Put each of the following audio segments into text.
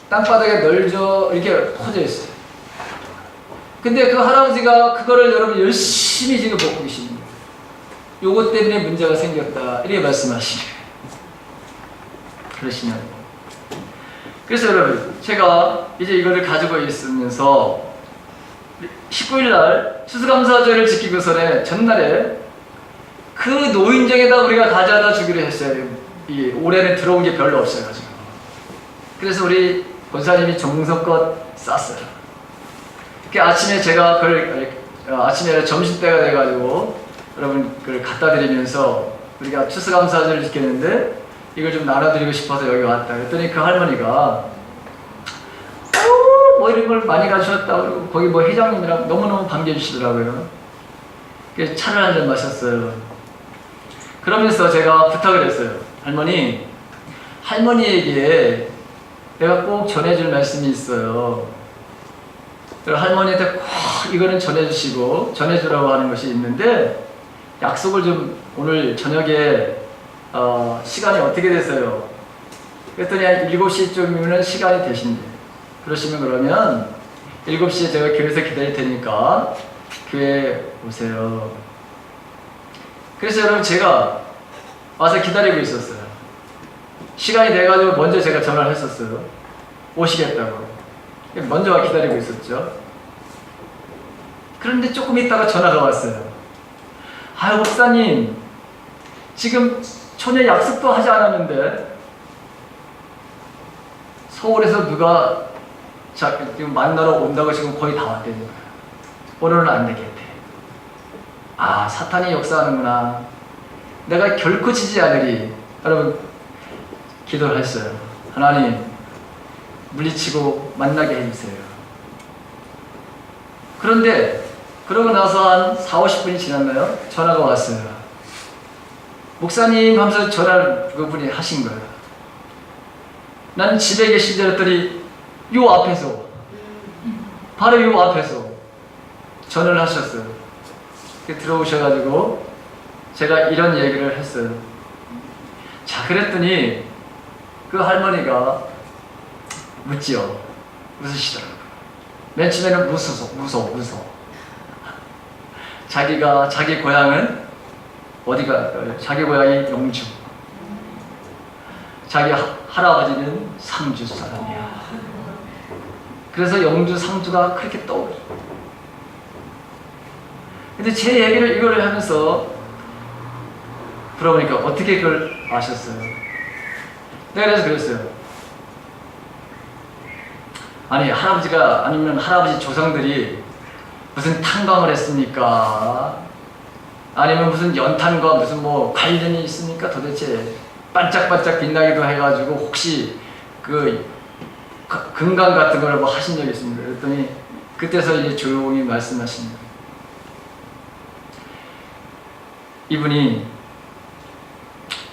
땅바닥에 널져 이렇게 퍼져 있어요. 근데 그 할아버지가 그거를 여러분 열심히 지금 먹고 계십니다. 요것 때문에 문제가 생겼다 이렇게 말씀하시네요. 그러시냐고. 그래서 여러분 제가 이제 이거를 가지고 있으면서 19일날 추수감사절을 지키고 전에 전날에 그 노인정에다 우리가 가져다 주기로 했어요. 이 올해는 들어온 게 별로 없어가지고. 그래서 우리 권사님이 정성껏 쌌어요. 그 아침에 제가 그걸 아침에 점심때가 돼가지고 여러분 그걸 갖다 드리면서 우리가 추수감사절을 지켰는데 이걸 좀 나눠드리고 싶어서 여기 왔다. 그랬더니 그 할머니가 뭐 이런 걸 많이 가져왔다. 그리고 거기 뭐 회장님이랑 너무너무 반겨주시더라고요. 그래서 차를 한 잔 마셨어요. 그러면서 제가 부탁을 했어요. 할머니에게 내가 꼭 전해줄 말씀이 있어요. 할머니한테 꼭 이거는 전해주시고 전해주라고 하는 것이 있는데 약속을 좀 오늘 저녁에 시간이 어떻게 되세요? 그랬더니 한 7시쯤이면 시간이 되신대. 그러시면 그러면 7시에 제가 교회에서 기다릴 테니까 교회에 오세요. 그래서 여러분 제가 와서 기다리고 있었어요. 시간이 돼가지고 먼저 제가 전화를 했었어요. 오시겠다고. 먼저 와 기다리고 있었죠. 그런데 조금 있다가 전화가 왔어요. 아유 목사님 지금 전에 약속도 하지 않았는데 서울에서 누가 지금 만나러 온다고 지금 거의 다 왔대요. 오늘은 안 되겠대. 아 사탄이 역사하는구나. 내가 결코 지지 않으리. 여러분 기도를 했어요. 하나님 물리치고 만나게 해주세요. 그런데 그러고 나서 한 4, 50분이 지났나요? 전화가 왔어요. 목사님 하면서 전화를 그분이 하신 거예요. 난 집에 계신 줄 알았더니 요 앞에서 바로 요 앞에서 전화를 하셨어요. 들어오셔가지고 제가 이런 얘기를 했어요. 자 그랬더니 그 할머니가 묻지요. 웃으시더라고요. 맨 처음에는 무서워. 자기가 자기 고향은 어디가? 자기 고향이 영주. 자기 할아버지는 상주 사람이야. 그래서 영주 상주가 그렇게 떠오르. 근데 제 얘기를 이걸 하면서 들어보니까 어떻게 그걸 아셨어요? 내가 그래서 그랬어요. 아니 할아버지가 아니면 할아버지 조상들이 무슨 탐방을 했습니까? 아니면 무슨 연탄과 무슨 뭐 관련이 있습니까? 도대체 반짝반짝 빛나기도 해가지고 혹시 그 금강 같은 걸 뭐 하신 적이 있습니다. 그랬더니 그때서 이제 조용히 말씀하십니다. 이분이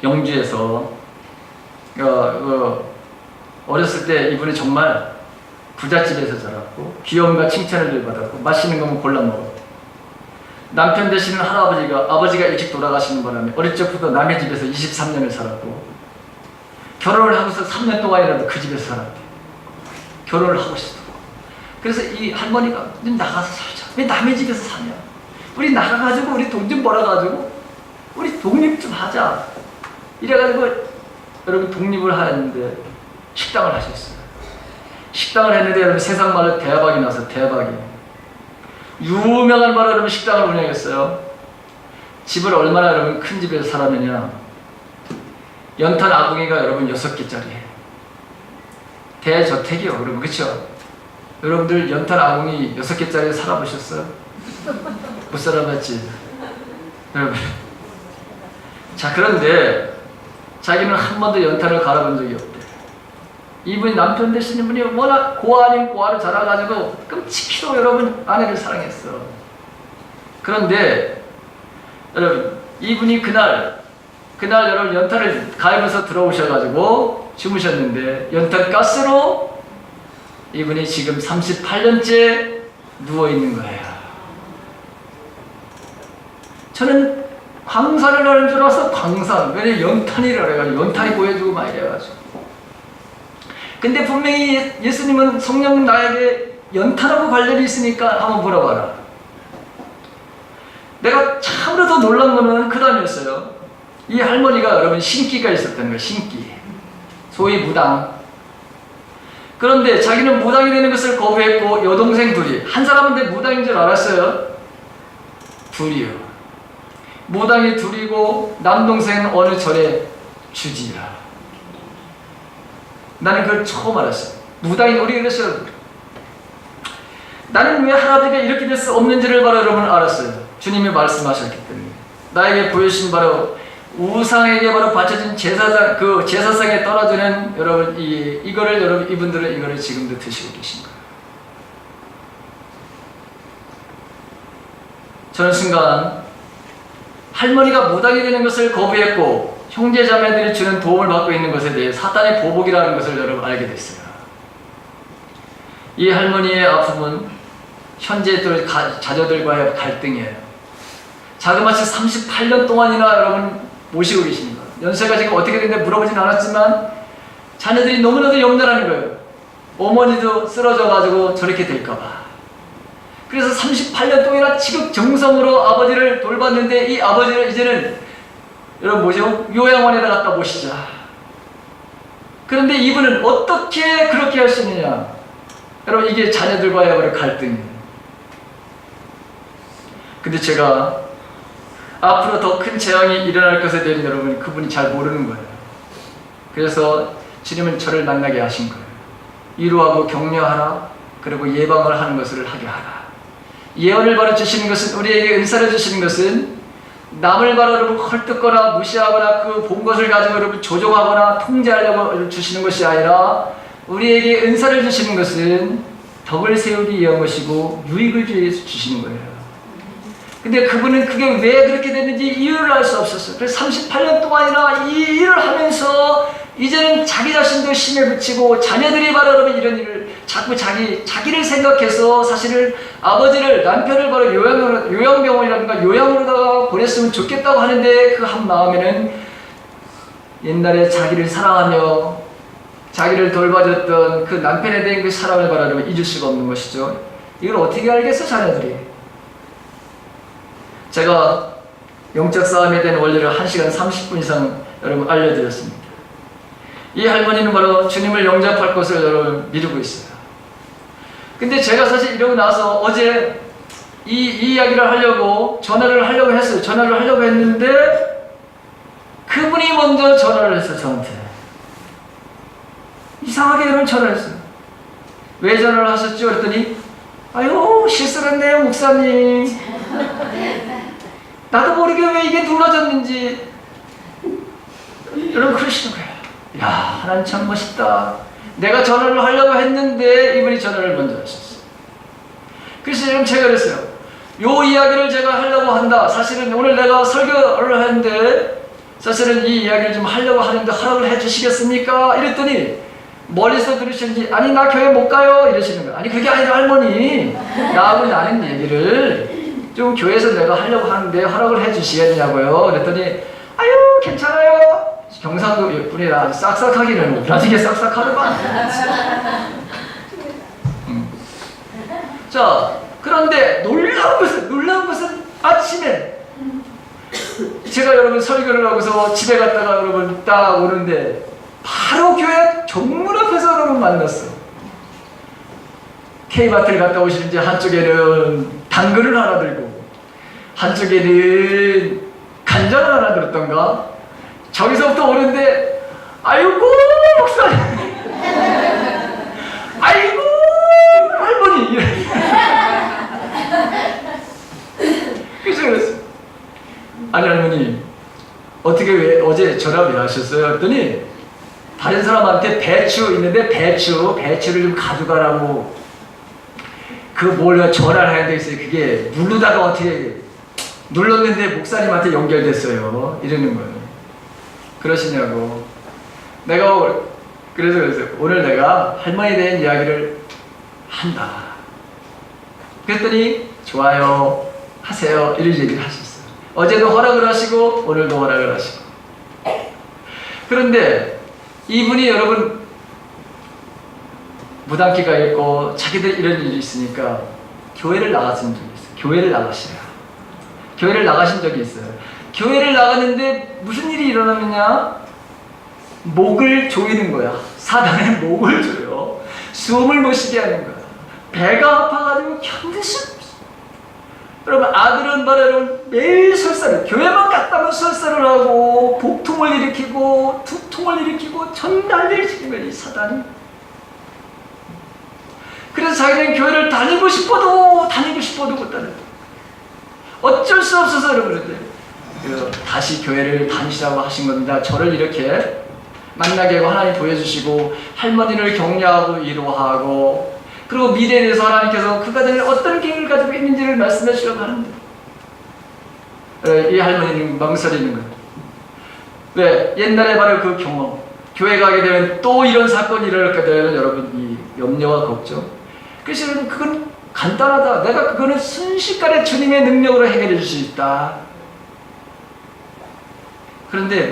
영주에서 어렸을 때 이분이 정말 부잣집에서 자랐고 귀여움과 칭찬을 받았고 맛있는 거면 골라 먹었고 남편 되시는 아버지가 일찍 돌아가시는 바람에 어릴 적부터 남의 집에서 23년을 살았고 결혼을 하고서 3년 동안이라도 그 집에서 살았대. 결혼을 하고 싶어. 그래서 이 할머니가 우리 나가서 살자. 왜 남의 집에서 사냐? 우리 나가가지고 우리 돈 좀 벌어가지고 우리 독립 좀 하자. 이래가지고 여러분 독립을 하는데 식당을 하셨어요. 식당을 했는데 여러분 세상 말로 대박이 나서 대박이. 유명한 말로 여러분 식당을 운영했어요. 집을 얼마나 여러분 큰 집에서 살았느냐. 연탄 아궁이가 여러분 6개짜리예요. 대저택이요 여러분. 그쵸? 여러분들 연탄 아궁이 6개짜리 살아보셨어요? 못 살아봤지? 여러분. 자 그런데 자기는 한 번도 연탄을 갈아본 적이 없대. 이분이 남편 되시는 분이 워낙 고아닌 고아를 자라가지고 끔찍히도 여러분 아내를 사랑했어. 그런데 여러분 이분이 그날 여러분 연탄을 갈면서 들어오셔가지고 주무셨는데 연탄 가스로 이분이 지금 38년째 누워있는 거예요. 저는 광산을 하는 줄 알아서 광산. 왜냐면 연탄이라 그래가지고 연탄이 보여주고 막 이래가지고 근데 분명히 예수님은 성령 나에게 연탄하고 관련이 있으니까 한번 물어봐라. 내가 참으로 더 놀란 거는 그 다음이었어요. 이 할머니가 여러분 신기가 있었다는 거예요. 신기. 소위 무당. 그런데 자기는 무당이 되는 것을 거부했고 여동생 둘이, 한 사람은 내 무당인 줄 알았어요. 둘이요. 무당이 둘이고 남동생은 어느 절에 주지라. 나는 그걸 처음 알았어요. 무당이 우리 그랬어요. 나는 왜 할아버지가 이렇게 될 수 없는지를 바로 여러분 알았어요. 주님이 말씀하셨기 때문에. 나에게 보여주신 바로 우상에게 바로 바쳐진 제사상, 그 제사상에 떨어지는 여러분 이거를 여러분 이분들은 이거를 지금도 드시고 계신 거예요. 저는 순간 할머니가 무당이 되는 것을 거부했고 형제자매들이 주는 도움을 받고 있는 것에 대해 사탄의 보복이라는 것을 여러분 알게 됐어요. 이 할머니의 아픔은 현재 또 자녀들과의 갈등이에요. 자그마치 38년 동안이나 여러분 모시고 계십니다. 연세가 지금 어떻게 되는데 물어보진 않았지만 자녀들이 너무나도 염려하는 거예요. 어머니도 쓰러져가지고 저렇게 될까봐. 그래서 38년 동안이나 지극정성으로 아버지를 돌봤는데 이 아버지를 이제는 여러분 뭐죠? 요양원에다 갖다 모시자. 그런데 이분은 어떻게 그렇게 할 수 있느냐? 여러분 이게 자녀들과의 갈등이에요. 근데 제가 앞으로 더 큰 재앙이 일어날 것에 대해 여러분 그분이 잘 모르는 거예요. 그래서 주님은 저를 만나게 하신 거예요. 위로하고 격려하라. 그리고 예방을 하는 것을 하게 하라. 예언을 바로 주시는 것은, 우리에게 은사를 주시는 것은 남을 바로 여러분 헐뜯거나 무시하거나 그 본 것을 가지고 여러분 조종하거나 통제하려고 주시는 것이 아니라 우리에게 은사를 주시는 것은 덕을 세우기 위한 것이고 유익을 위해서 주시는 거예요. 근데 그분은 그게 왜 그렇게 됐는지 이유를 알 수 없었어요. 그래서 38년 동안이나 이 일을 하면서 이제는 자기 자신도 심에 붙이고 자녀들이 바로 여러분 이런 일을 자꾸 자기를 생각해서 사실은 아버지를, 남편을 바로 요양병원이라든가 요양으로다가 보냈으면 좋겠다고 하는데 그 한 마음에는 옛날에 자기를 사랑하며 자기를 돌봐줬던 그 남편에 대한 그 사랑을 바로 여러분 잊을 수가 없는 것이죠. 이걸 어떻게 알겠어 자녀들이. 제가 영적 싸움에 대한 원리를 1시간 30분 이상 여러분 알려드렸습니다. 이 할머니는 바로 주님을 영접할 것을 여러분 미루고 있어요. 근데 제가 사실 이러고 나서 어제 이 이야기를 하려고 전화를 하려고 했어요. 전화를 하려고 했는데 그분이 먼저 전화를 했어요. 저한테. 이상하게 여러분 전화를 했어요. 왜 전화를 하셨죠? 그랬더니 아유 실수를 했네요 목사님. 나도 모르게 왜 이게 눌러졌는지 여러분 그러시는 거예요. 야 하나님 참 멋있다. 내가 전화를 하려고 했는데 이분이 전화를 먼저 하셨어요. 그래서 여러분 제가 그랬어요. 요 이야기를 제가 하려고 한다. 사실은 오늘 내가 설교를 했는데 사실은 이 이야기를 좀 하려고 하는데 허락을 해주시겠습니까? 이랬더니 멀리서 들으시는지 아니 나 교회 못 가요 이러시는 거예요. 아니 그게 아니라 할머니 나하고 나는 얘기를 좀 교회에서 내가 하려고 하는데 허락을 해주시겠냐고요. 그랬더니 아유 괜찮아요. 경상도 분이라 아주 싹싹하기는 나중에 싹싹하더만. 자 그런데 놀라운 것은 아침에 제가 여러분 설교를 하고서 집에 갔다가 여러분 딱 오는데 바로 교회 정문 앞에서 여러분 만났어. K마트를 갔다 오시는지 한쪽에는 당근을 하나 들고 한쪽에는 간장을 하나 들었던가. 저기서부터 오는데 아이고 목사님 아이고 할머니 그래서 그랬어요. 아니 할머니 어떻게 왜 어제 전화 왜 하셨어요? 했더니 다른 사람한테 배추 있는데 배추를 좀 가져가라고 그 뭘 전화를 해야 되겠어요. 그게 누르다가 어떻게 눌렀는데 목사님한테 연결됐어요. 이러는 거예요. 그러시냐고. 내가 그래서 오늘 내가 할머니에 대한 이야기를 한다. 그랬더니 좋아요 하세요 이런 얘기를 하셨어요. 어제도 허락을 하시고 오늘도 허락을 하시고. 그런데 이분이 여러분 무당기가 있고 자기들 이런 일이 있으니까 교회를 나가신 적이 있어요. 교회를 나가시라. 교회를 나가신 적이 있어요. 교회를 나갔는데 무슨 일이 일어나느냐? 목을 조이는 거야. 사단의 목을 조여. 숨을 못 쉬게 하는 거야. 배가 아파가지고 견딜 수 없어. 여러분, 아들은 말하는 매일 설사를, 교회만 갔다면 설사를 하고 복통을 일으키고 두통을 일으키고 전달을 시키는 거야, 이 사단이. 그래서 자기는 교회를 다니고 싶어도 못 다녀. 어쩔 수 없어서 여러분들 다시 교회를 다니시라고 하신 겁니다. 저를 이렇게 만나게 하고 하나님 보여주시고 할머니를 격려하고 위로하고 그리고 미래에 대해서 하나님께서 그 가정에 어떤 계획을 가지고 있는지를 말씀해 주시려고 하는데 이 할머니는 망설이는 거예요. 왜? 옛날에 바로 그 경험, 교회 가게 되면 또 이런 사건이 일어날까 되면 여러분 이 염려와 걱정. 그래서 여러분 그건 간단하다. 내가 그거는 순식간에 주님의 능력으로 해결해 줄 수 있다. 그런데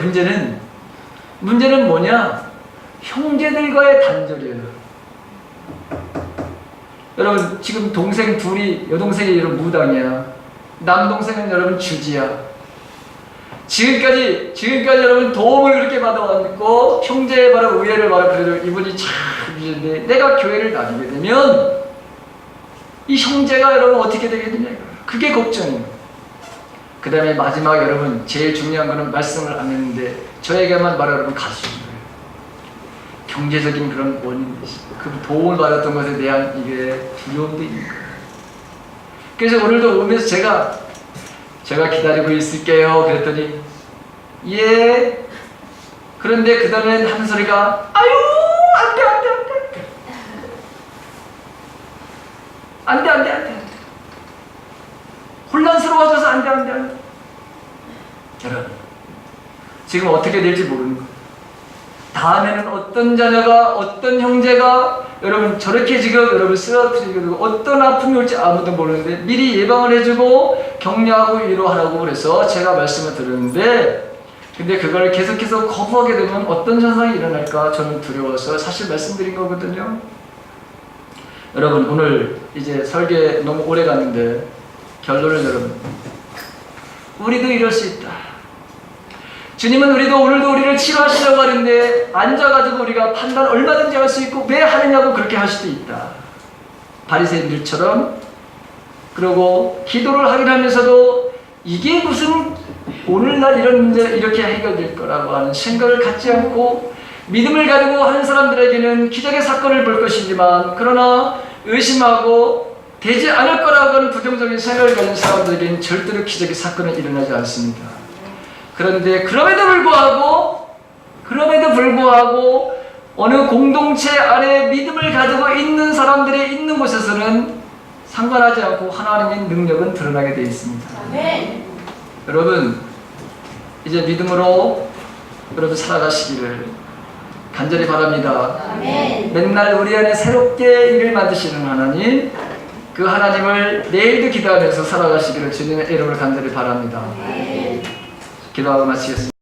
문제는 뭐냐? 형제들과의 단절이에요. 여러분 지금 동생 둘이, 여동생이 여러분 무당이야. 남동생은 여러분 주지야. 지금까지 여러분 도움을 그렇게 받아왔고 형제의 바로 우애를 그래도 이분이 참 주는데 내가 교회를 다니게 되면 이 형제가 여러분 어떻게 되겠느냐, 그게 걱정이에요. 그 다음에 마지막 여러분 제일 중요한 거는 말씀을 안 했는데 저에게만 여러분 가르쳐준 거예요. 경제적인 그런 원인이 그 도움을 받았던 것에 대한 이게 두려움도 있는 거예요. 그래서 오늘도 오면서 제가 기다리고 있을게요 그랬더니 예. 그런데 그 다음에 하는 소리가 아유 안돼 혼란스러워져서 안돼 여러분 지금 어떻게 될지 모르는 거예요. 다음에는 어떤 자녀가 어떤 형제가 여러분 저렇게 지금 여러분 쓰러뜨리고 어떤 아픔이 올지 아무도 모르는데 미리 예방을 해주고 격려하고 위로하라고 그래서 제가 말씀을 드렸는데 근데 그걸 계속해서 거부하게 되면 어떤 현상이 일어날까 저는 두려워서 사실 말씀드린 거거든요. 여러분 오늘 이제 설계 너무 오래 갔는데 결론을 여러분 우리도 이럴 수 있다. 주님은 오늘도 우리를 치료하시려고 하는데 앉아가지고 우리가 판단 얼마든지 할 수 있고 왜 하느냐고 그렇게 할 수도 있다. 바리새인들처럼. 그리고 기도를 하긴 하면서도 이게 무슨 오늘날 이런 문제 이렇게 해결될 거라고 하는 생각을 갖지 않고 믿음을 가지고 하는 사람들에게는 기적의 사건을 볼 것이지만 그러나 의심하고 되지 않을 거라고 하는 부정적인 생각을 가진 사람들에게는 절대로 기적의 사건은 일어나지 않습니다. 그런데 그럼에도 불구하고 어느 공동체 안에 믿음을 가지고 있는 사람들이 있는 곳에서는 상관하지 않고 하나님의 능력은 드러나게 되어 있습니다. 아멘. 여러분 이제 믿음으로 여러분 살아가시기를 간절히 바랍니다. 아멘. 맨날 우리 안에 새롭게 일을 만드시는 하나님, 그 하나님을 내일도 기도하면서 살아가시기를 주님의 이름으로 간절히 바랍니다. 아멘. 기도하고 마치겠습니다.